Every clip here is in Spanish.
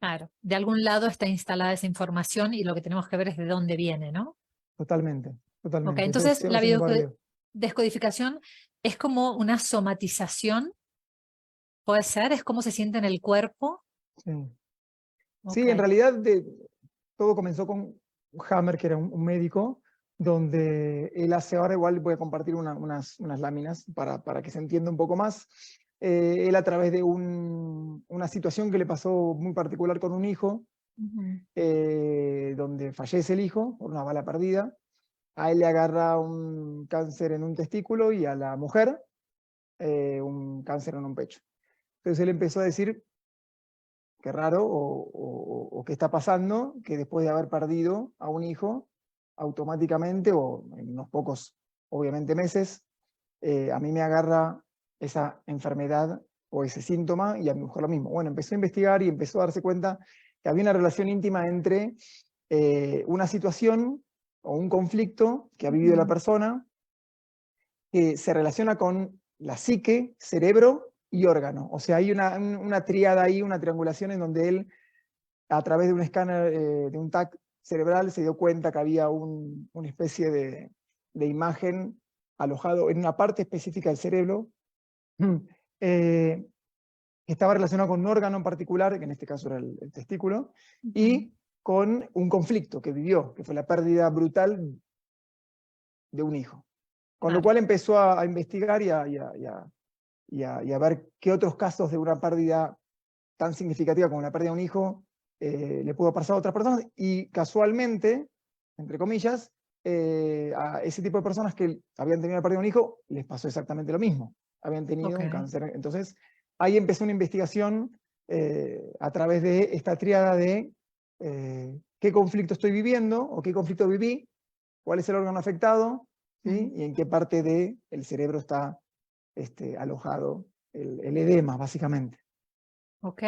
Claro, de algún lado está instalada esa información y lo que tenemos que ver es de dónde viene, ¿no? Totalmente, Ok, totalmente. Eso es entonces la 100% paralelo. biodescodificación es como una somatización, puede ser, es como se siente en el cuerpo. Sí. Ok, Sí, en realidad todo comenzó con Hammer, que era un médico, donde él hace, ahora igual voy a compartir unas láminas para que se entienda un poco más. Él a través de una situación que le pasó muy particular con un hijo, ujú, donde fallece el hijo por una bala perdida, a él le agarra un cáncer en un testículo y a la mujer un cáncer en un pecho. Entonces él empezó a decir, qué raro, o qué está pasando, que después de haber perdido a un hijo, automáticamente, o en unos pocos, obviamente, meses, a mí me agarra esa enfermedad o ese síntoma y a mi mujer lo mismo. Bueno, empezó a investigar y empezó a darse cuenta que había una relación íntima entre una situación o un conflicto que ha vivido la ujú. persona que se relaciona con la psique, cerebro y órgano. O sea, hay una tríada ahí, una triangulación en donde él, a través de un escáner, de un TAC cerebral, se dio cuenta que había una especie de imagen alojado en una parte específica del cerebro, eh, que estaba relacionado con un órgano en particular, que en este caso era el testículo, Ujú. y con un conflicto que vivió, que fue la pérdida brutal de un hijo. Con lo Claro, cual empezó a investigar y a ver qué otros casos de una pérdida tan significativa como la pérdida de un hijo le pudo pasar a otras personas. Y casualmente, entre comillas, a ese tipo de personas que habían tenido la pérdida de un hijo, les pasó exactamente lo mismo. Habían tenido ok. un cáncer. Entonces, ahí empezó una investigación a través de esta tríada de qué conflicto estoy viviendo o qué conflicto viví, cuál es el órgano afectado, ¿sí? Mm, Y en qué parte del cerebro está alojado el edema, básicamente. ok.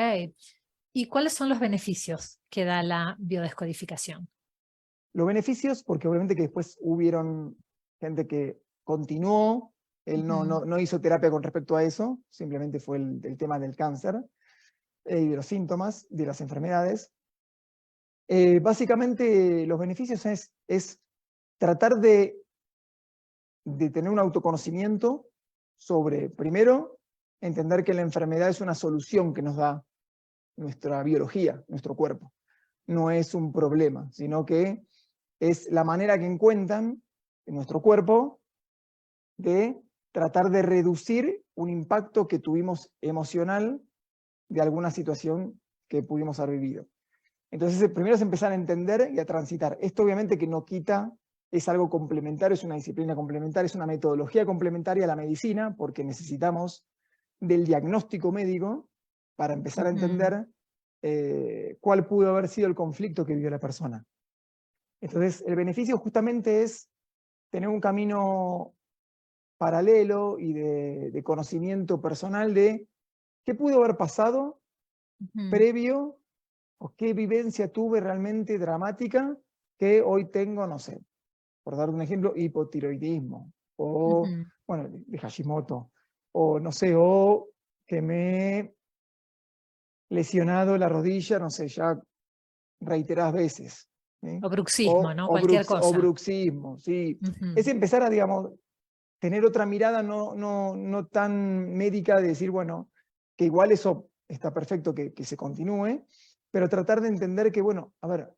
¿Y cuáles son los beneficios que da la biodescodificación? Los beneficios, porque obviamente que después hubieron gente que continuó, él Ujú, no hizo terapia con respecto a eso, simplemente fue el tema del cáncer y de los síntomas, de las enfermedades. Básicamente los beneficios es tratar de tener un autoconocimiento sobre, primero, entender que la enfermedad es una solución que nos da nuestra biología, nuestro cuerpo. No es un problema, sino que es la manera que encuentran en nuestro cuerpo de tratar de reducir un impacto que tuvimos emocional de alguna situación que pudimos haber vivido. Entonces, primero es empezar a entender y a transitar. Esto obviamente que no quita, es algo complementario, es una disciplina complementaria, es una metodología complementaria a la medicina, porque necesitamos del diagnóstico médico para empezar a ujú. entender cuál pudo haber sido el conflicto que vivió la persona. Entonces, el beneficio justamente es tener un camino paralelo y de conocimiento personal de qué pudo haber pasado Ujú, previo o qué vivencia tuve realmente dramática que hoy tengo, no sé, por dar un ejemplo, hipotiroidismo o, ujú. bueno, de Hashimoto, o no sé, o que me he lesionado la rodilla, no sé, ya reiteradas veces. ¿Sí? O bruxismo, ¿no? Cualquier O cosa. bruxismo, sí. Es Ujú, empezar a, digamos, tener otra mirada no tan médica de decir, bueno, que igual eso está perfecto que se continúe, pero tratar de entender que, bueno, a ver,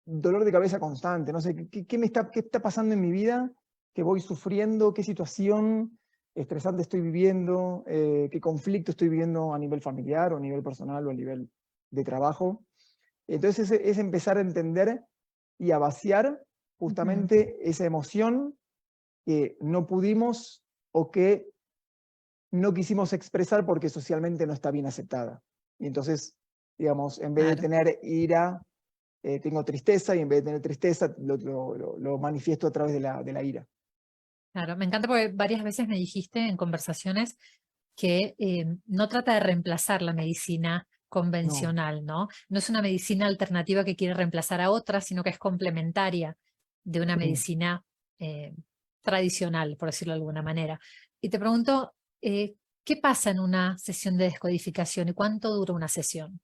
dolor de cabeza constante, no sé, qué está pasando en mi vida, qué voy sufriendo, qué situación estresante estoy viviendo, qué conflicto estoy viviendo a nivel familiar o a nivel personal o a nivel de trabajo. Entonces es empezar a entender y a vaciar ujú. justamente esa emoción que no pudimos o que no quisimos expresar porque socialmente no está bien aceptada. Y entonces, digamos, en vez de Claro, tener ira, tengo tristeza y en vez de tener tristeza lo manifiesto a través de la ira. claro. Me encanta porque varias veces me dijiste en conversaciones que no trata de reemplazar la medicina No. convencional, ¿no? No es una medicina alternativa que quiere reemplazar a otra, sino que es complementaria de una Sí. medicina eh, tradicional, por decirlo de alguna manera. Y te pregunto, ¿qué pasa en una sesión de descodificación y cuánto dura una sesión?